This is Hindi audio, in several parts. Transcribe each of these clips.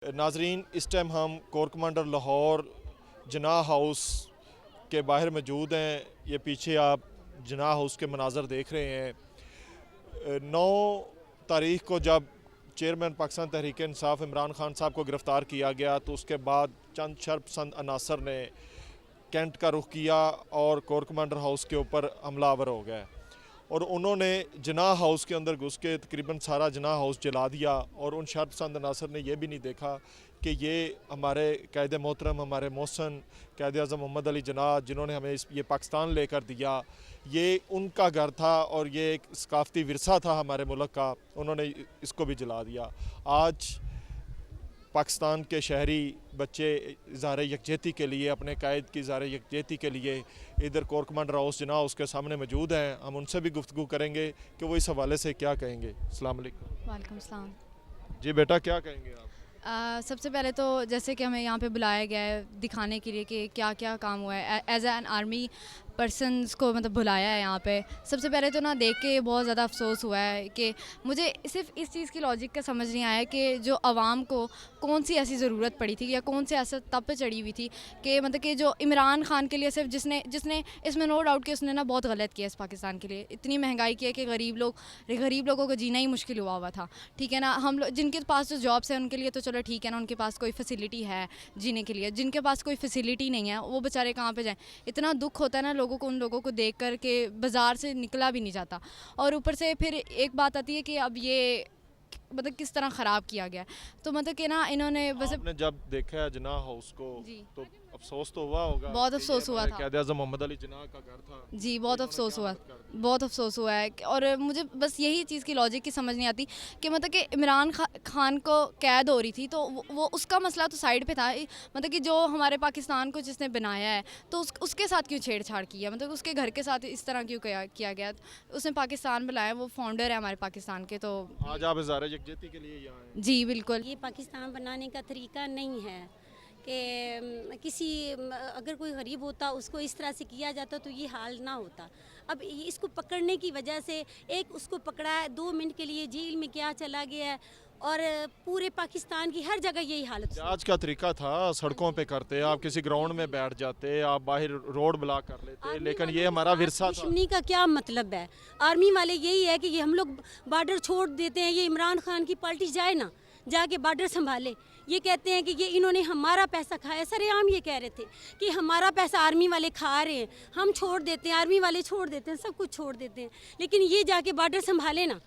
नाजरीन, इस टाइम हम कोर कमांडर लाहौर जनाह हाउस के बाहर मौजूद हैं। ये पीछे आप जनाह हाउस के मनाजर देख रहे हैं। 9 तारीख को जब चेयरमैन पाकिस्तान तहरीक इंसाफ इमरान खान साहब को गिरफ़्तार किया गया तो उसके बाद चंद शर्पसंद अनासर ने कैंट का रुख किया और कोर कमांडर हाउस के ऊपर हमलावर हो गए और उन्होंने जनाह हाउस के अंदर घुस के तकरीबन सारा जनाह हाउस जला दिया। और उन शर्पसंद अनासर ने यह भी नहीं देखा कि ये हमारे कायदे मोहतरम, हमारे मोहसन कायदे आज़म मोहम्मद अली जनाह, जिन्होंने हमें ये पाकिस्तान लेकर दिया, ये उनका घर था और ये एक सकाफ़ती विरसा था हमारे मुल्क का। उन्होंने इसको भी जला दिया। आज पाकिस्तान के शहरी बच्चे इज़हार यकजहती के लिए, अपने कायद की इज़हार यकजहती के लिए इधर कोर कमांडर हाउस जनाह उसके सामने मौजूद हैं। हम उनसे भी गुफ्तगू करेंगे कि वो इस हवाले से क्या कहेंगे। अस्सलाम वालेकुम। वालेकुम सलाम। जी बेटा, क्या कहेंगे आप? सबसे पहले तो जैसे कि हमें यहाँ पे बुलाया गया है दिखाने के लिए कि क्या क्या काम हुआ है, एज एन आर्मी पर्सनस को मतलब बुलाया है यहाँ पे। सबसे पहले तो ना देख के बहुत ज़्यादा अफसोस हुआ है कि मुझे सिर्फ इस चीज़ की लॉजिक का समझ नहीं आया कि जो आवाम को कौन सी ऐसी ज़रूरत पड़ी थी या कौन सी ऐसा तब पे चढ़ी हुई थी कि मतलब कि जो इमरान खान के लिए सिर्फ जिसने जिसने इसमें नो डाउट कि उसने ना बहुत गलत किया इस पाकिस्तान के लिए। इतनी महंगाई की है कि गरीब लोगों को जीना ही मुश्किल हुआ था। ठीक है ना, हम लोग जिनके पास जो जॉब्स हैं उनके लिए तो चलो ठीक है ना, उनके पास कोई फैसिलिटी है जीने के लिए। जिनके पास कोई फैसिलिटी नहीं है वो बेचारे कहाँ पे जाएं। इतना दुख होता है ना लोगों को, उन लोगों को देख कर के बाज़ार से निकला भी नहीं जाता। और ऊपर से फिर एक बात आती है कि अब ये मतलब किस तरह ख़राब किया गया। तो मतलब कि ना इन्होंने बस आपने जब देखा है जनाह हाउस को तो अफसोस तो हुआ होगा। बहुत अफसोस हुआ था। कायदे आज़म मोहम्मद अली जनाह का घर था। जी बहुत अफसोस हुआ, बहुत अफसोस हुआ है। और मुझे बस यही चीज़ की लॉजिक की समझ नहीं आती कि मतलब कि इमरान खान को कैद हो रही थी तो वो उसका मसला तो साइड पे था। मतलब कि जो हमारे पाकिस्तान को जिसने बनाया है तो उसके साथ क्यों छेड़छाड़ की है, मतलब उसके घर के साथ इस तरह क्यों किया गया। उसने पाकिस्तान बनाया, वो फाउंडर है हमारे पाकिस्तान के। तो आज आप इज़हार यकजहती के लिए यहाँ हैं? जी बिल्कुल। ये पाकिस्तान बनाने का तरीका नहीं है कि किसी अगर कोई गरीब होता उसको इस तरह से किया जाता तो ये हाल ना होता। अब इसको पकड़ने की वजह से एक उसको पकड़ा है, 2 मिनट के लिए जेल में क्या चला गया है और पूरे पाकिस्तान की हर जगह यही हालत। आज का तरीका था सड़कों पे करते, आप किसी ग्राउंड में बैठ जाते, आप बाहर रोड ब्लॉक कर लेते, लेकिन ये हमारा विरसा था। दुश्मनी का क्या मतलब है? आर्मी वाले यही है कि ये हम लोग बॉर्डर छोड़ देते हैं, ये इमरान खान की पार्टी जाए ना, जाके बॉर्डर संभाले। ये कहते हैं कि ये इन्होंने हमारा पैसा खाया। सरेआम ये कह रहे थे कि हमारा पैसा आर्मी वाले खा रहे हैं, हम छोड़ देते हैं, आर्मी वाले छोड़ देते हैं, सब कुछ छोड़ देते हैं, लेकिन ये जाके बॉर्डर संभाले ना।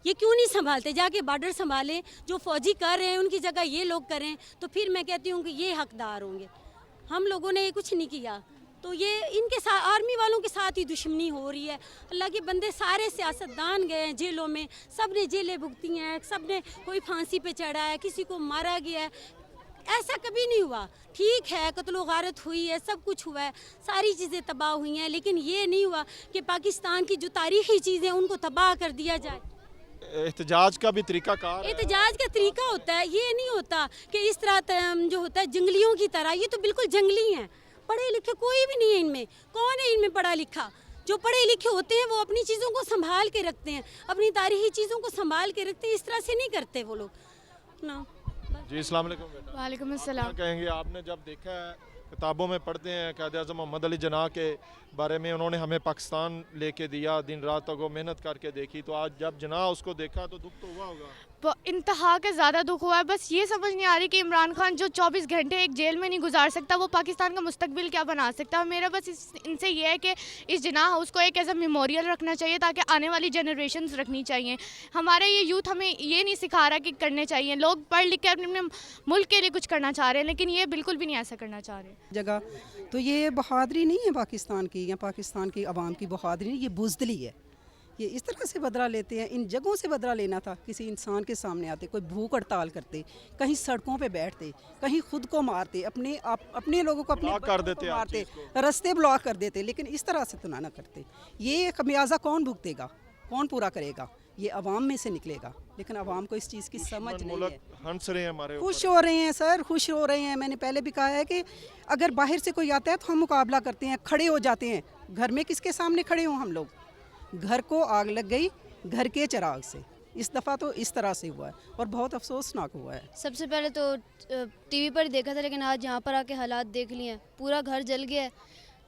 ये क्यों नहीं संभालते? जाके बॉर्डर संभालें। जो फौजी कर रहे हैं उनकी जगह ये लोग करें तो फिर मैं कहती हूँ कि ये हकदार होंगे। हम लोगों ने कुछ नहीं किया तो ये इनके साथ, आर्मी वालों के साथ ही दुश्मनी हो रही है। अल्लाह के बंदे सारे सियासतदान गए हैं जेलों में, सब ने जेलें भुगती हैं, सब ने कोई फांसी पे चढ़ा है, किसी को मारा गया है। ऐसा कभी नहीं हुआ। ठीक है, कत्लो गारत हुई है, सब कुछ हुआ है, सारी चीज़ें तबाह हुई हैं, लेकिन ये नहीं हुआ कि पाकिस्तान की जो तारीख़ी चीज़ें उनको तबाह कर दिया जाए। एहतजाज का भी तरीका कार है। एहतजाज का तरीका होता है, ये नहीं होता कि इस तरह जो होता है जंगलियों की तरह। ये तो बिल्कुल जंगली हैं, पढ़े लिखे कोई भी नहीं है इनमें। कौन है इनमें पढ़ा लिखा? जो पढ़े लिखे होते हैं वो अपनी चीज़ों को संभाल के रखते हैं, अपनी तारीखी चीज़ों को संभाल के रखते हैं। इस तरह से नहीं करते वो लोग ना। जी अस्सलाम वालेकुम बेटा। वालेकुम अस्सलाम। क्या कहेंगे? आपने जब देखा है, किताबों में पढ़ते हैं कायदे आज़म मोहम्मद अली जनाह के बारे में, उन्होंने हमें पाकिस्तान लेके दिया, दिन रात तक वो मेहनत करके देखी, तो आज जब जनाह उसको देखा तो दुख तो हुआ होगा। इंतहा का ज़्यादा दुख हुआ है। बस ये समझ नहीं आ रही कि इमरान खान जो 24 घंटे एक जेल में नहीं गुजार सकता, वो पाकिस्तान का मुस्तकबिल क्या बना सकता है। मेरा बस इनसे ये है कि इस जनाह हाउस को एक ऐसा मेमोरियल रखना चाहिए ताकि आने वाली जनरेशन्स रखनी चाहिए। हमारे ये यूथ हमें ये नहीं सिखा रहा कि करने चाहिए। लोग पढ़ लिख के अपने मुल्क के लिए कुछ करना चाह रहे हैं, लेकिन ये बिल्कुल भी नहीं ऐसा करना चाह रहे जगह। तो ये बहादुरी नहीं है पाकिस्तान की या पाकिस्तान की आवाम की बहादुरी नहीं, ये बुज़दिली है। ये इस तरह से बदला लेते हैं। इन जगहों से बदला लेना था, किसी इंसान के सामने आते, कोई भूख हड़ताल करते, कहीं सड़कों पे बैठते, कहीं खुद को मारते, अपने लोगों को अपने कर देते, मारते, रास्ते ब्लॉक कर देते, लेकिन इस तरह से तो ना करते। ये खमियाजा कौन भुगतेगा, कौन पूरा करेगा? ये अवाम में से निकलेगा, लेकिन अवाम को इस चीज़ की समझ नहीं है। हंस रहे हैं हमारे, खुश हो रहे हैं सर, खुश हो रहे हैं। मैंने पहले भी कहा है कि अगर बाहर से कोई आता है तो हम मुकाबला करते हैं, खड़े हो जाते हैं। घर में किसके सामने खड़े हों हम लोग? घर को आग लग गई घर के चिराग से, इस दफ़ा तो इस तरह से हुआ है और बहुत अफसोसनाक हुआ है। सबसे पहले तो टीवी पर ही देखा था, लेकिन आज यहाँ पर आके हालात देख लिए हैं, पूरा घर जल गया है।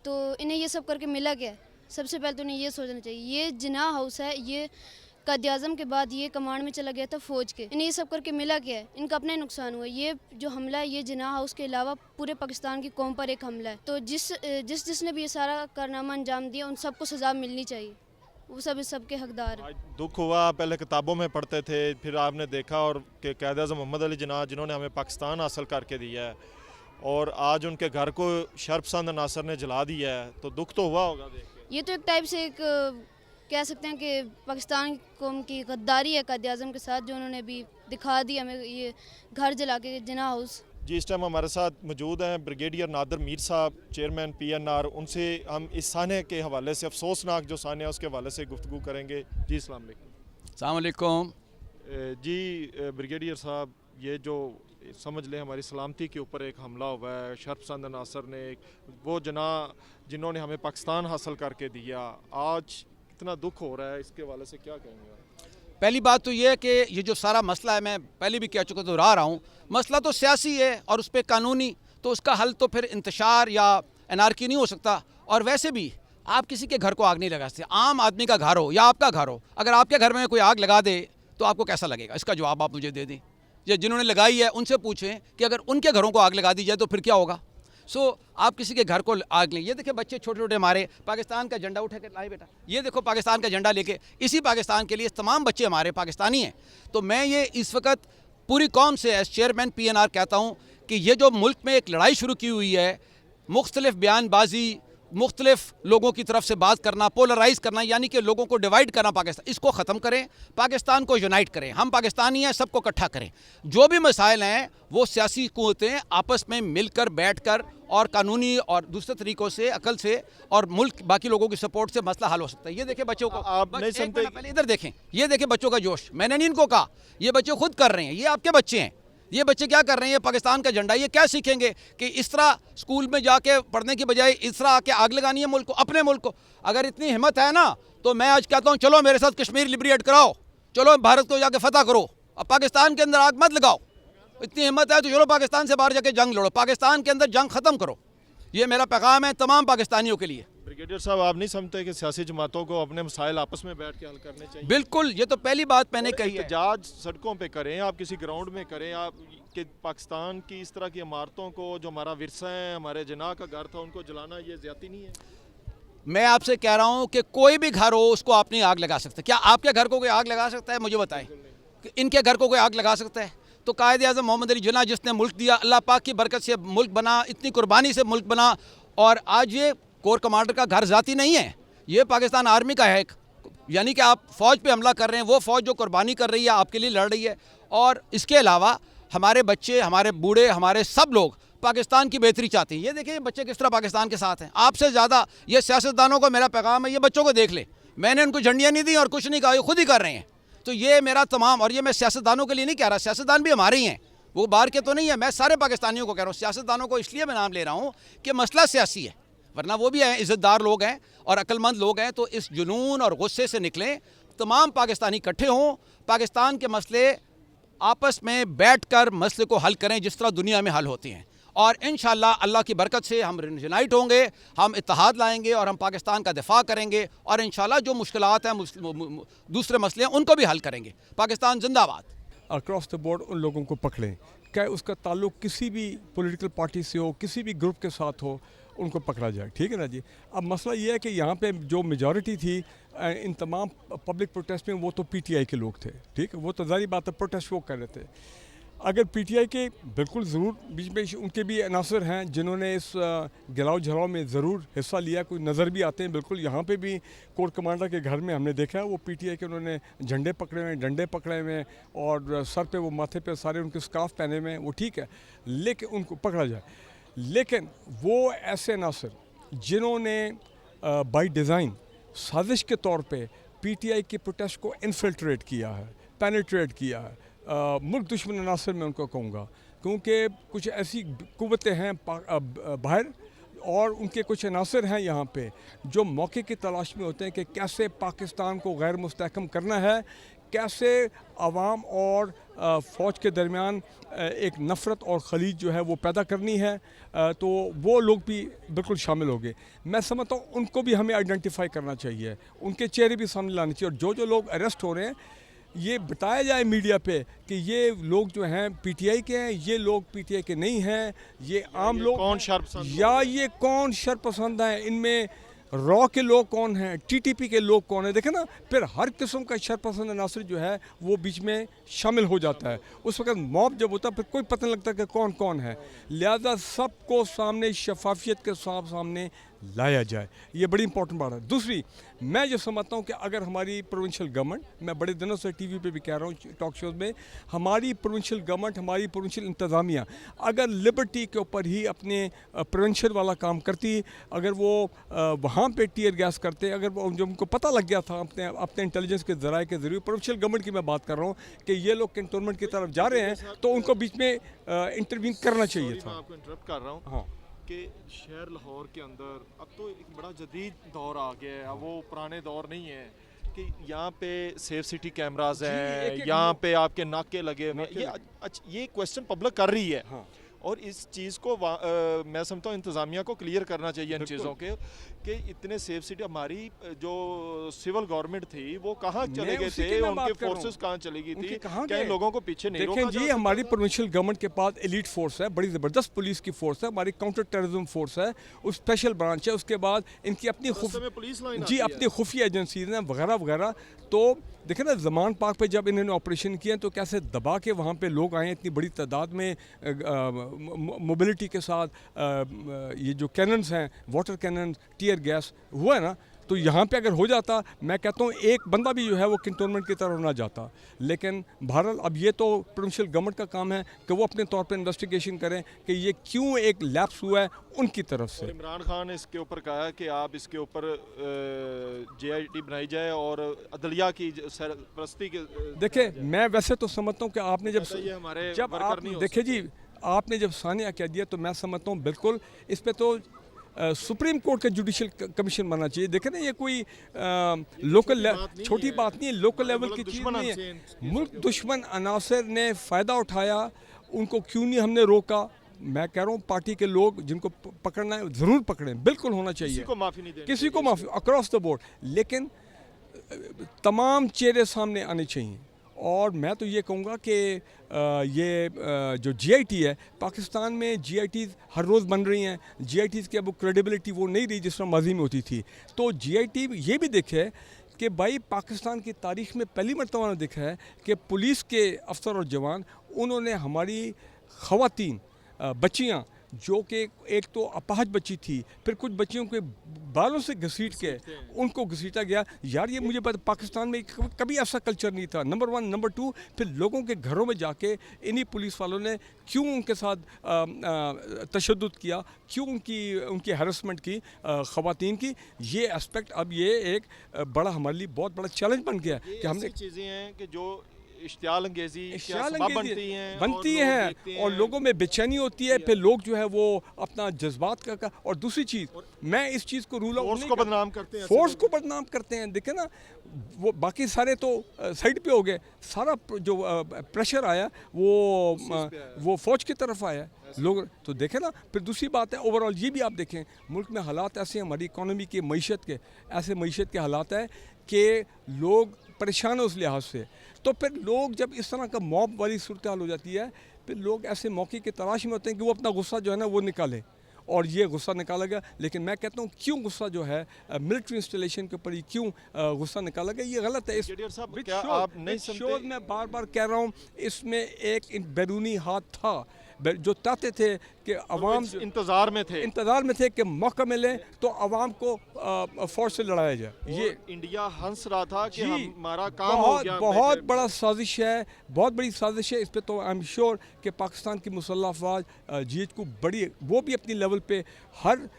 तो इन्हें ये सब करके मिला क्या है? सबसे पहले तो इन्हें ये सोचना चाहिए, ये जिन्ना हाउस है, ये कायद-ए-आज़म के बाद ये कमांड में चला गया था फ़ौज के। इन्हें ये सब करके मिला क्या है? इनका अपना ही नुकसान हुआ। ये जो हमला है, ये जिन्ना हाउस के अलावा पूरे पाकिस्तान की कौम पर एक हमला है। तो जिसने भी ये सारा कारनामा अंजाम दिया, उन सबको सज़ा मिलनी चाहिए। वो सब इस सब के हकदार हैं। आज दुख हुआ, पहले किताबों में पढ़ते थे, फिर आपने देखा और कि कायद-ए-आज़म मोहम्मद अली जिन्ना जिन्होंने हमें पाकिस्तान हासिल करके दिया है, और आज उनके घर को शरपसंद नासर ने जला दिया है, तो दुख तो हुआ होगा देख के। ये तो एक टाइप से एक कह सकते हैं कि पाकिस्तान कौम की गद्दारी है कायद-ए-आज़म के साथ, जो उन्होंने अभी दिखा दी हमें ये घर जला के जिन्ना हाउस। जी, इस टाइम हमारे साथ मौजूद हैं ब्रिगेडियर नादिर मीर साहब, चेयरमैन PNR। उनसे हम इस साने के हवाले से, अफसोसनाक जो साने है उसके हवाले से गुफ्तगू करेंगे। जी अस्सलाम वालेकुम। अस्सलाम वालेकुम। जी ब्रिगेडियर साहब, ये जो समझ लें हमारी सलामती के ऊपर एक हमला हुआ है, शरपसंद नासर ने, वो जना जिन्होंने हमें पाकिस्तान हासिल करके दिया, आज कितना दुख हो रहा है, इसके हवाले से क्या कहेंगे? पहली बात तो ये है कि ये जो सारा मसला है, मैं पहले भी कह चुका तो रहा हूँ, मसला तो सियासी है और उस पर कानूनी, तो उसका हल तो फिर इंतशार या एनार्की नहीं हो सकता। और वैसे भी आप किसी के घर को आग नहीं लगा सकते। आम आदमी का घर हो या आपका घर हो, अगर आपके घर में कोई आग लगा दे तो आपको कैसा लगेगा? इसका जवाब आप मुझे दे दें। ये जिन्होंने लगाई है उनसे पूछें कि अगर उनके घरों को आग लगा दी जाए तो फिर क्या होगा। आप किसी के घर को आग लें। ये देखिए बच्चे छोटे छोटे हमारे पाकिस्तान का झंडा उठा के लाए बेटा, ये देखो पाकिस्तान का झंडा लेके, इसी पाकिस्तान के लिए तमाम बच्चे हमारे पाकिस्तानी हैं। तो मैं ये इस वक्त पूरी कौम से एज चेयरमैन PNR कहता हूँ कि ये जो मुल्क में एक लड़ाई शुरू की हुई है, मुख्तलिफ बयानबाजी, मुख्तलिफ लोगों की तरफ से बात करना, पोलराइज करना, यानी कि लोगों को डिवाइड करना पाकिस्तान, इसको ख़त्म करें, पाकिस्तान को यूनाइट करें। हम पाकिस्तानी हैं, सबको इकट्ठा करें। जो भी मसाइल हैं वो सियासी कुव्वतें आपस में मिलकर बैठकर और कानूनी और दूसरे तरीक़ों से, अकल से और मुल्क बाकी लोगों की सपोर्ट से मसला हल हो सकता है। ये देखें बच्चों को, आप नहीं सुनते, पहले इधर देखें, ये देखें बच्चों का जोश। मैंने नहीं इनको कहा, ये बच्चे खुद कर रहे हैं, ये आपके बच्चे हैं। ये बच्चे क्या कर रहे हैं? ये पाकिस्तान का झंडा, ये क्या सीखेंगे कि इस तरह स्कूल में जाके पढ़ने की बजाय इस तरह आके आग लगानी है मुल्क को, अपने मुल्क को। अगर इतनी हिम्मत है ना, तो मैं आज कहता हूँ चलो मेरे साथ कश्मीर लिबरेट कराओ, चलो भारत को जाके फतह करो, अब पाकिस्तान के अंदर आग मत लगाओ। इतनी हिम्मत है तो चलो पाकिस्तान से बाहर जाके जंग लड़ो, पाकिस्तान के अंदर जंग ख़त्म करो। ये मेरा पैगाम है तमाम पाकिस्तानियों के लिए। ब्रिगेडियर साहब, आप नहीं समझते कि सियासी जमातों को अपने मसाइल आपस में बैठ के हल करने चाहिए? बिल्कुल, ये तो पहली बात मैंने कही है। एहतजाज सड़कों पे करें, आप किसी ग्राउंड में करें, आप कि पाकिस्तान की इस तरह की इमारतों को, जो हमारा विरसा है, हमारे जना का घर था, उनको जलाना ये ज़्यादती नहीं है? मैं आपसे कह रहा हूँ कि कोई भी घर हो उसको आप नहीं आग लगा सकते। क्या आपके घर को कोई आग लगा सकता है? मुझे बताएं, इनके घर को कोई आग लगा सकता है? तो कायद-ए-आज़म मोहम्मद अली जिन्ना जिसने मुल्क दिया, अल्लाह पाक की बरकत से मुल्क बना, इतनी कुर्बानी से मुल्क बना, और आज ये कोर कमांडर का घर ज़ाती नहीं है, ये पाकिस्तान आर्मी का है एक। यानी कि आप फ़ौज पे हमला कर रहे हैं, वो फ़ौज जो कुर्बानी कर रही है आपके लिए लड़ रही है। और इसके अलावा हमारे बच्चे, हमारे बूढ़े, हमारे सब लोग पाकिस्तान की बेहतरी चाहते हैं। ये देखिए बच्चे किस तरह पाकिस्तान के साथ हैं। आपसे ज़्यादा ये सियासतदानों को मेरा पैगाम है, ये बच्चों को देख ले, मैंने उनको झंडियाँ नहीं दी और कुछ नहीं कहा, ये खुद ही कर रहे हैं। तो ये मेरा तमाम, और ये मैं सियासतदानों के लिए नहीं कह रहा, सियासतदान भी हमारे ही हैं, वो बाहर के तो नहीं है, मैं सारे पाकिस्तानियों को कह रहा हूँ। सियासतदानों को इसलिए मैं नाम ले रहा हूँ कि मसला सियासी है, वरना वो भी हैं, इज़्ज़तदार लोग हैं और अक्लमंद लोग हैं। तो इस जुनून और गुस्से से निकलें, तमाम पाकिस्तानी इकट्ठे हों, पाकिस्तान के मसले आपस में बैठकर मसले को हल करें जिस तरह दुनिया में हल होते हैं। और इंशाअल्लाह अल्लाह की बरकत से हम यूनाइट होंगे, हम इत्तेहाद लाएंगे और हम पाकिस्तान का दिफा करेंगे, और इंशाअल्लाह जो मुश्किलात हैं, दूसरे मसले हैं, उनको भी हल करेंगे। पाकिस्तान जिंदाबाद। अक्रॉस द बोर्ड उन लोगों को पकड़ें, क्या उसका ताल्लुक किसी भी पॉलिटिकल पार्टी से हो, किसी भी ग्रुप के साथ हो, उनको पकड़ा जाए। ठीक है ना जी। अब मसला ये है कि यहाँ पे जो मेजॉरिटी थी इन तमाम पब्लिक प्रोटेस्ट में, वो तो PTI के लोग थे। ठीक है, वो तो ज़ाहिर बात है प्रोटेस्ट वो कर रहे थे। अगर PTI के बिल्कुल ज़रूर बीच में उनके भी अनासर हैं जिन्होंने इस गिलाव झलाव में ज़रूर हिस्सा लिया, कोई नज़र भी आते हैं। बिल्कुल यहाँ पे भी कोर कमांडर के घर में हमने देखा है, वो PTI के उन्होंने झंडे पकड़े हुए हैं, डंडे पकड़े हुए हैं, और सर पे वो माथे पे सारे उनके स्कार्फ पहने हुए हैं। वो ठीक है, लेकिन उनको पकड़ा जाए। लेकिन वो ऐसे अनासर जिन्होंने बाई डिज़ाइन साजिश के तौर पे PTI की प्रोटेस्ट को इन्फिल्ट्रेट किया है, पेनिट्रेट किया है, मुल्क दुश्मन अनासर मैं उनको कहूँगा, क्योंकि कुछ ऐसी कुव्वतें हैं बाहर, और उनके कुछ अनासर हैं यहाँ पे जो मौके की तलाश में होते हैं कि कैसे पाकिस्तान को गैर मुस्तहकम करना है, कैसे आवाम और फ़ौज के दरमियान एक नफ़रत और खलीज जो है वो पैदा करनी है, तो वो लोग भी बिल्कुल शामिल हो गए। मैं समझता हूँ उनको भी हमें आइडेंटिफाई करना चाहिए, उनके चेहरे भी सामने लाने चाहिए, और जो लोग अरेस्ट हो रहे हैं ये बताया जाए मीडिया पे कि ये लोग जो हैं पीटीआई के हैं, ये लोग पीटीआई के नहीं हैं, ये आम लोग कौन शरपसंद या ये कौन शरपसंद हैं, इनमें रॉ के लोग कौन हैं, टीटीपी के लोग कौन हैं। देखें ना, फिर हर किस्म का शरपसंद अनासर जो है वो बीच में शामिल हो जाता है। उस वक्त मॉब जब होता है फिर कोई पता नहीं लगता कि कौन कौन है। लिहाजा सबको सामने शफाफियत के सामने लाया जाए, ये बड़ी इंपॉर्टेंट बात है। दूसरी, मैं जो समझता हूँ कि अगर हमारी प्रोविंशियल गवर्नमेंट, मैं बड़े दिनों से टीवी पे भी कह रहा हूँ, टॉक शोज़ में, हमारी प्रोविंशियल गवर्नमेंट, हमारी प्रोविंशियल इंतज़ामिया अगर लिबर्टी के ऊपर ही अपने प्रिवेंशन वाला काम करती, अगर वो वहाँ पे टीयर गैस करते, अगर जो उनको पता लग गया था अपने इंटेलिजेंस के ज़राए के ज़रिए, प्रोविंशियल गवर्नमेंट की मैं बात कर रहा हूँ कि ये लोग कैंटोनमेंट की तरफ जा रहे हैं, तो उनको बीच में इंटरवीन करना चाहिए था। मैं आपको इंटरप्ट कर रहा हूँ। हाँ, कि शहर लाहौर के अंदर अब तो एक बड़ा जदीद दौर आ गया है, अब वो पुराने दौर नहीं है कि यहाँ पे सेफ सिटी कैमराज हैं, यहाँ पे आपके नाके लगे हुए हैं। ये क्वेश्चन पब्लिक कर रही है। हाँ। और इस चीज़ को मैं समझता हूँ इंतज़ामिया को क्लियर करना चाहिए इन चीज़ों के कि इतने सेफ सिटी, हमारी जो सिविल गवर्नमेंट थी वो कहाँ चले गए थे, उनके फोर्सेस कहाँ चली गई थी, क्या इन लोगों को पीछे नहीं रोका? देखें जी, हमारी प्रोविंशियल गवर्नमेंट के पास एलीट फोर्स है, बड़ी ज़बरदस्त पुलिस की फोर्स है, हमारी काउंटर टेररिज्म फोर्स है, उस स्पेशल ब्रांच है, उसके बाद इनकी अपनी पुलिस लाइन जी अपनी खुफिया एजेंसीज हैं वगैरह वगैरह। तो देखें ना, ज़मान पार्क पे जब इन्होंने ऑपरेशन किया तो कैसे दबा के वहाँ पे लोग आए इतनी बड़ी तादाद में, मोबिलिटी के साथ, ये जो कैनन्स हैं, वाटर कैनन, टीयर गैस हुआ है ना, तो यहाँ पे अगर हो जाता, मैं कहता हूँ एक बंदा भी जो है वो कैंटोनमेंट की तरफ ना जाता। लेकिन बहरहाल अब ये तो प्रोविंशियल गवर्नमेंट का काम है कि वो अपने तौर पे इन्वेस्टिगेशन करें कि ये क्यों एक लैप्स हुआ है उनकी तरफ से। इमरान खान ने इसके ऊपर कहा कि आप इसके ऊपर JIT बनाई जाए और अदलिया की सरपरस्ती के। देखिए, मैं वैसे तो समझता हूँ कि आपने जब आप देखिए जी, आपने जब सानिया कह दिया तो मैं समझता हूँ बिल्कुल इस पर तो सुप्रीम कोर्ट का जुडिशल कमीशन बनना चाहिए। देखें ना, ये कोई लोकल छोटी बात नहीं है, लोकल लेवल की चीज़ नहीं है। मुल्क दुश्मन अनासर ने फ़ायदा उठाया, उनको क्यों नहीं हमने रोका? मैं कह रहा हूँ पार्टी के लोग जिनको पकड़ना है ज़रूर पकड़ें, बिल्कुल होना चाहिए, किसी को माफ़ी नहीं देनी, किसी को माफ़ी अक्रॉस द बोर्ड, लेकिन तमाम चेहरे सामने आने चाहिए। और मैं तो ये कहूँगा कि ये जो GIT है, पाकिस्तान में GITs हर रोज़ बन रही हैं, GITs की अब क्रेडिबिलिटी वो नहीं रही जिस तरह माजी में होती थी। तो GIT ये भी देखे कि भाई पाकिस्तान की तारीख़ में पहली मरतबा ने देखा है कि पुलिस के अफसर और जवान, उन्होंने हमारी ख़वातीन, बच्चियाँ जो कि एक तो अपाहज बच्ची थी, फिर कुछ बच्चियों के बालों से घसीट के उनको घसीटा गया। यार ये मुझे पता, पाकिस्तान में कभी ऐसा कल्चर नहीं था, नंबर 1। नंबर 2, फिर लोगों के घरों में जाके इन्हीं पुलिस वालों ने क्यों उनके साथ तशद्दुद किया, क्यों उनकी हैरेसमेंट की ख़वातीन की। ये एस्पेक्ट अब ये एक बड़ा हमारे लिए बहुत बड़ा चैलेंज बन गया कि हमने चीज़ें हैं कि जो इश्तियाल अंगेज़ी बनती हैं और लोगों में बेचैनी होती है, फिर लोग जो है वो अपना जज्बात का। और दूसरी चीज़, मैं इस चीज़ को रूल आउट नहीं, बदनाम करते हैं, फोर्स को बदनाम करते हैं। देखें ना, वो बाकी सारे तो साइड पे हो गए, सारा जो प्रेशर आया वो फ़ौज की तरफ आया लोग। तो देखें ना, फिर दूसरी बात है ओवरऑल ये भी आप देखें, मुल्क में हालात ऐसे हैं, हमारी इकॉनमी के मीशत के हालात है कि लोग परेशान है उस लिहाज से। तो फिर लोग जब इस तरह का मॉब वाली सूरत हाल हो जाती है, फिर लोग ऐसे मौके की तलाश में होते हैं कि वो अपना गुस्सा जो है ना वो निकाले, और ये गुस्सा निकाला गया। लेकिन मैं कहता हूँ क्यों गुस्सा जो है मिलिट्री इंस्टॉलेशन के ऊपर क्यों गुस्सा निकाला गया, ये गलत है। आप नहीं समझते? मैं बार बार कह रहा हूँ, इसमें एक बैरूनी हाथ था जो चाहते थे कि अवाम इंतज़ार में थे कि मौका मिले तो अवाम को फौज से लड़ाया जाए। ये इंडिया हंस रहा था कि हमारा काम हो गया। बहुत बड़ा साजिश है, बहुत बड़ी साजिश है। इस पे तो आई एम श्योर कि पाकिस्तान की मुसल्लह अफवाज GH को बड़ी, वो भी अपनी लेवल पे हर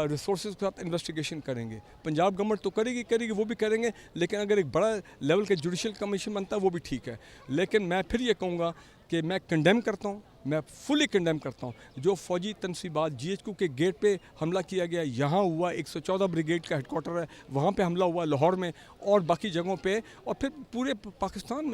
रिसोर्सेज के साथ इन्वेस्टिगेशन करेंगे। पंजाब गवर्नमेंट तो करेगी, वो भी करेंगे, लेकिन अगर एक बड़ा लेवल का जुडिशल कमीशन बनता है वो भी ठीक है। लेकिन मैं फिर ये कहूँगा कि मैं कंडेम करता हूँ मैं फुली कंडेम करता हूँ। जो फौजी तनसीबात GHQ के गेट पे हमला किया गया, यहाँ हुआ 114 ब्रिगेड का हेडक्वार्टर है, वहाँ पे हमला हुआ लाहौर में और बाकी जगहों पे, और फिर पूरे पाकिस्तान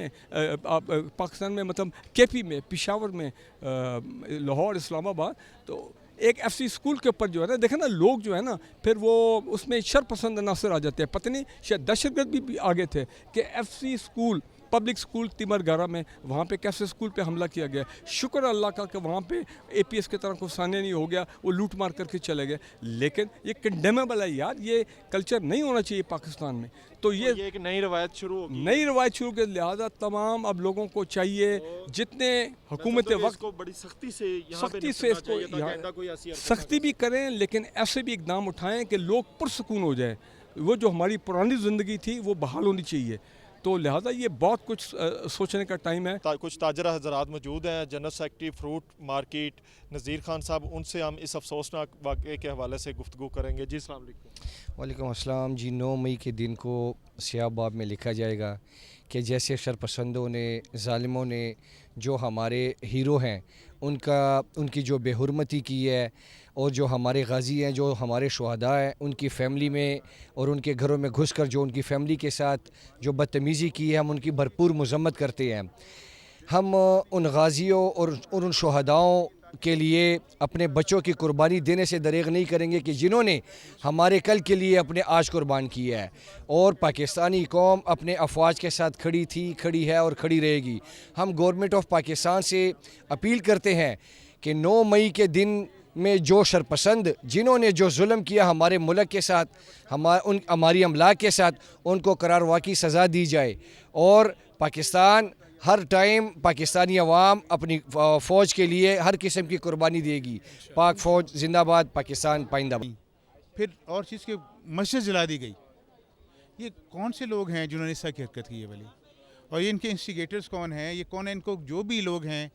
में मतलब KP में, पेशावर में, लाहौर, इस्लामाबाद। तो एक FC स्कूल के ऊपर जो है ना, देखें ना लोग जो है ना, फिर वो उसमें शरपसंद अनासर आ जाते हैं। पता नहीं शायद दहशतगर्द भी आगे थे कि FC स्कूल, पब्लिक स्कूल तिमरगारा में, वहाँ पे कैसे स्कूल पे हमला किया गया। शुक्र अल्लाह का कि वहाँ पे APS की तरह कोई सामने नहीं हो गया, वो लूट मार करके चले गए। लेकिन ये कंडेमेबल है यार, ये कल्चर नहीं होना चाहिए पाकिस्तान में। तो ये एक नई रवायत शुरू होगी, नई रवायत शुरू के लिहाजा तमाम अब लोगों को चाहिए, जितने हुकूमत वक्त को बड़ी सख्ती से सख्ती से इसको सख्ती भी करें, लेकिन ऐसे भी इकदाम उठाएं कि लोग पुरसकून हो जाए। वो जो हमारी पुरानी ज़िंदगी थी वो बहाल होनी चाहिए। तो लिहाजा ये बहुत कुछ सोचने का टाइम है। कुछ ताजरा हजरात मौजूद हैं, जनरल सेक्रेटरी फ्रूट मार्केट नज़ीर खान साहब, उनसे हम इस अफसोसनाक वाक़े के हवाले से गुफ्तगू करेंगे। जी अस्सलाम वालेकुम। वालेकुम अस्सलाम जी। 9 मई के दिन को सियाह बाब में लिखा जाएगा कि जैसे शरपसंदों ने, ज़ालिमों ने जो हमारे हीरो हैं उनकी जो बेहुरमती की है, और जो हमारे गाजी हैं, जो हमारे शुहदा हैं, उनकी फ़ैमिली में और उनके घरों में घुसकर जो उनकी फ़ैमिली के साथ जो बदतमीज़ी की है, हम उनकी भरपूर मज़म्मत करते हैं। हम उन गाजियों और उन शुहदाओं के लिए अपने बच्चों की कुर्बानी देने से दरेग नहीं करेंगे कि जिन्होंने हमारे कल के लिए अपने आज कुर्बान किया है। और पाकिस्तानी कौम अपने अफवाज के साथ खड़ी थी, खड़ी है और खड़ी रहेगी। हम गवर्नमेंट ऑफ पाकिस्तान से अपील करते हैं कि 9 मई के दिन में जो शरपसंद जिन्होंने जो जुल्म किया हमारे मुल्क के साथ, हमारी अमलाक के साथ, उनको करारवा की सज़ा दी जाए। और पाकिस्तान हर टाइम, पाकिस्तानी अवाम अपनी फ़ौज के लिए हर किस्म की कुर्बानी देगी। पाक फ़ौज जिंदाबाद, पाकिस्तान पाइंदाबाद। फिर और चीज़ के मस्जिद जला दी गई। ये कौन से लोग हैं जिन्होंने इस तरह की हरकत की है वाली, और ये इनके इंस्टिगेटर्स कौन हैं, ये कौन है, इनको जो भी लोग हैं,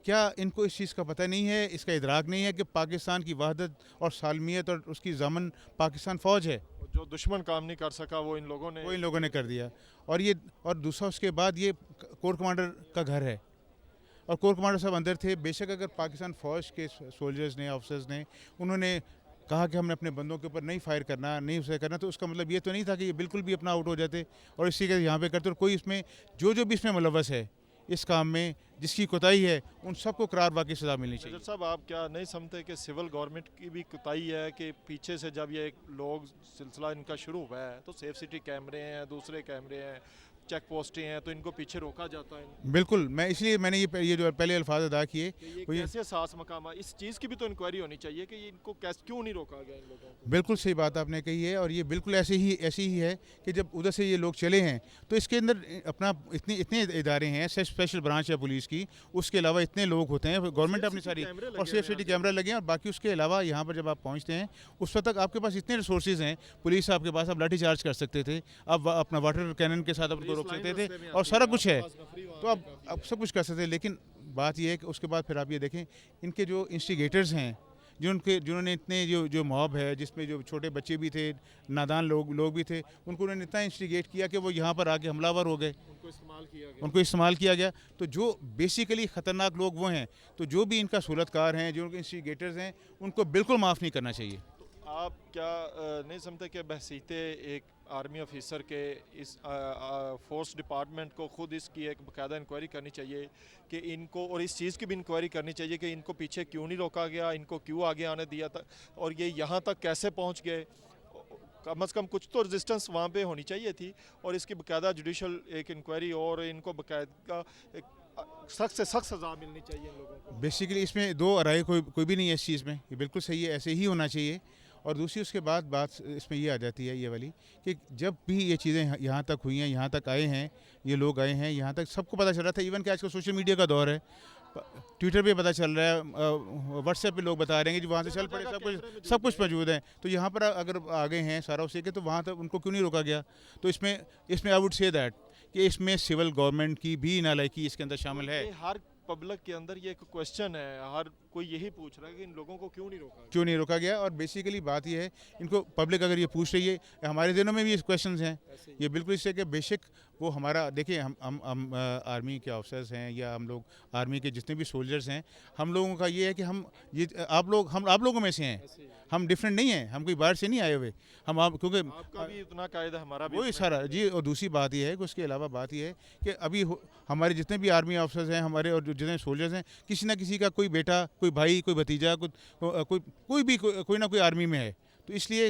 क्या इनको इस चीज़ का पता नहीं है, इसका इदराक नहीं है कि पाकिस्तान की वहदत और सालमियत और उसकी ज़मन पाकिस्तान फ़ौज है। जो दुश्मन काम नहीं कर सका वो इन लोगों ने कर दिया। और दूसरा उसके बाद ये कोर कमांडर का घर है, और कोर कमांडर साहब अंदर थे। बेशक अगर पाकिस्तान फ़ौज के सोल्जर्स ने, ऑफिसर्स ने, उन्होंने कहा कि हमने अपने बंदों के ऊपर नहीं फायर करना, नहीं उसे करना, तो उसका मतलब ये तो नहीं था कि ये बिल्कुल भी अपना आउट हो जाते और इसी के यहाँ पे करते। और कोई इसमें जो भी इसमें मुलव्वस है इस काम में, जिसकी कोताही है, उन सबको करारवा की सज़ा मिलनी चाहिए। साहब, आप क्या नहीं समझते कि सिविल गवर्नमेंट की भी कोताही है कि पीछे से जब ये लोग सिलसिला इनका शुरू हुआ है तो सेफ सिटी कैमरे हैं, दूसरे कैमरे हैं, चेक पोस्टें हैं, तो इनको पीछे रोका जाता है? बिल्कुल, इसलिए मैंने ये जो पहले अल्फाज अदा किए, कैसे सास मकाम, इस चीज़ की भी तो इंक्वायरी होनी चाहिए कि इनको क्यों नहीं रोका गया इन लोगों को। बिल्कुल सही बात आपने कही है, और ये बिल्कुल ऐसी ही है कि जब उधर से ये लोग चले हैं तो इसके अंदर अपना इतने इदारे हैं, स्पेशल ब्रांच है पुलिस की, उसके अलावा इतने लोग होते हैं, गवर्नमेंट अपनी सारी, और सेफ सिटी कैमरा लगे हैं, और बाकी उसके अलावा यहाँ पर जब आप पहुँचते हैं उस वक्त तक आपके पास इतने रिसोर्सेज हैं, पुलिस आपके पास, आप लाठी चार्ज कर सकते थे, आप अपना वाटर कैनन के साथ आपको रोक सकते थे, और सारा कुछ है, तो आप सब कुछ कर सकते हैं। लेकिन बात यह है कि उसके बाद फिर आप ये देखें, इनके जो इंस्टिगेटर्स हैं, जिन्होंने इतने जो मॉब है, जिसमें जो छोटे बच्चे भी थे, नादान लोग भी थे, उनको उन्होंने इतना इंस्टिगेट किया कि वो यहाँ पर आके हमलावर हो गए, उनको इस्तेमाल किया गया। तो जो बेसिकली ख़तरनाक लोग वो हैं, तो जो भी इनका सूरतकार हैं, जो उनके इंस्टिगेटर्स हैं, उनको बिल्कुल माफ़ नहीं करना चाहिए। आप क्या नहीं समझते कि बहसीते एक आर्मी ऑफिसर के इस फोर्स डिपार्टमेंट को खुद इसकी एक बाकायदा इंक्वायरी करनी चाहिए कि इनको, और इस चीज़ की भी इंक्वायरी करनी चाहिए कि इनको पीछे क्यों नहीं रोका गया, इनको क्यों आगे आने दिया था, और ये यहाँ तक कैसे पहुँच गए? कम से कम कुछ तो रेजिस्टेंस वहाँ पे होनी चाहिए थी, और इसकी बाकायदा जुडिशल एक इंक्वायरी, और इनको बाकायदा सख्त से सख्त सज़ा मिलनी चाहिए इन लोगों को। बेसिकली इसमें दो राय कोई भी नहीं है इस चीज़ में, ये बिल्कुल सही है, ऐसे ही होना चाहिए। और दूसरी उसके बाद बात इसमें ये आ जाती है, ये वाली, कि जब भी ये चीज़ें यहाँ तक हुई हैं, यहाँ तक आए हैं, ये लोग आए हैं, यहाँ तक सबको पता चल रहा था। इवन कि आजकल सोशल मीडिया का दौर है, ट्विटर पे पता चल रहा है, व्हाट्सएप पे लोग बता रहे हैं कि जो वहाँ से चल पड़े, सब कुछ मौजूद है। तो यहाँ पर अगर आ गए हैं सारा उसे के, तो वहाँ तक उनको क्यों नहीं रोका गया? तो इसमें आई वुड से दैट कि इसमें सिविल गवर्नमेंट की भी नालायकी इसके अंदर शामिल है। हर पब्लिक के अंदर ये एक क्वेश्चन है, हर कोई यही पूछ रहा है कि इन लोगों को क्यों नहीं रोका गया। और बेसिकली बात ये है, इनको पब्लिक अगर ये पूछ रही है, हमारे दिनों में भी ये क्वेश्चंस हैं, ये बिल्कुल इससे कि बेशक वो हमारा देखिए हम आर्मी के ऑफिसर्स हैं या हम लोग आर्मी के जितने भी सोल्जर्स हैं, हम लोगों का ये है कि हम आप लोगों में से हैं, हम डिफरेंट नहीं हैं, हम कोई बाहर से नहीं आए हुए, हम आप क्योंकि आपका भी उतना कायदा हमारा भी वही उतना सारा जी। और दूसरी बात ये है कि उसके अलावा बात ये है कि अभी हमारे जितने भी आर्मी ऑफिसर्स हैं हमारे और जितने सोल्जर्स हैं, किसी ना किसी का कोई बेटा, कोई भाई, कोई भतीजा, कोई ना कोई आर्मी में है। तो इसलिए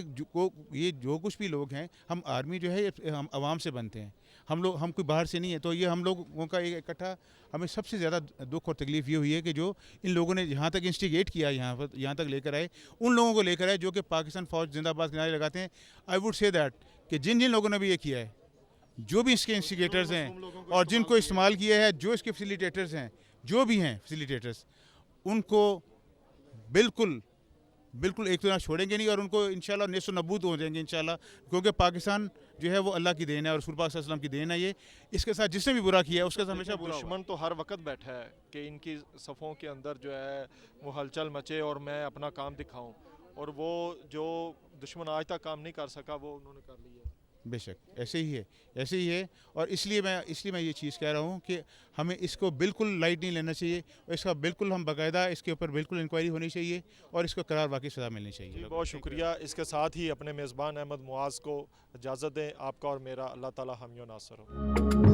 ये जो कुछ भी लोग हैं, हम आर्मी जो है हम आवाम से बनते हैं, हम कोई बाहर से नहीं है। तो ये हम लोगों का एक इकट्ठा, हमें सबसे ज़्यादा दुख और तकलीफ़ ये हुई है कि जो इन लोगों ने यहाँ तक इंस्टिगेट किया, यहाँ तक लेकर आए, उन लोगों को लेकर आए जो कि पाकिस्तान फ़ौज जिंदाबाद के नारे लगाते हैं। आई वुड से दैट कि जिन जिन लोगों ने भी ये किया है, जो भी इसके इंस्टिगेटर्स हैं और जिनको इस्तेमाल किया है, जो इसके फैसिलिटेटर्स हैं, जो भी हैं फैसिलिटेटर्स, उनको बिल्कुल एक तो ना छोड़ेंगे नहीं और उनको इंशाल्लाह नेस्तो नबूद हो जाएंगे इंशाल्लाह, क्योंकि पाकिस्तान जो है वो अल्लाह की देन है और रसूल पाक सल्लल्लाहु अलैहि वसल्लम की देन है। ये इसके साथ जिसने भी बुरा किया है उसके साथ हमेशा बुरा हुआ। दुश्मन तो हर वक्त बैठा है कि इनकी सफ़ों के अंदर जो है वो हलचल मचे और मैं अपना काम दिखाऊं, और वो जो दुश्मन आज तक काम नहीं कर सका वो उन्होंने कर लिया। बेशक ऐसे ही है और इसलिए मैं ये चीज़ कह रहा हूँ कि हमें इसको बिल्कुल लाइट नहीं लेना चाहिए और इसका बिल्कुल हम बाकायदा इसके ऊपर बिल्कुल इंक्वायरी होनी चाहिए और इसको करार वाकई सज़ा मिलनी चाहिए। बहुत शुक्रिया। इसके साथ ही अपने मेज़बान अहमद मुआज़ को इजाज़त दें। आपका और मेरा अल्लाह ताला हम यो नासर हो।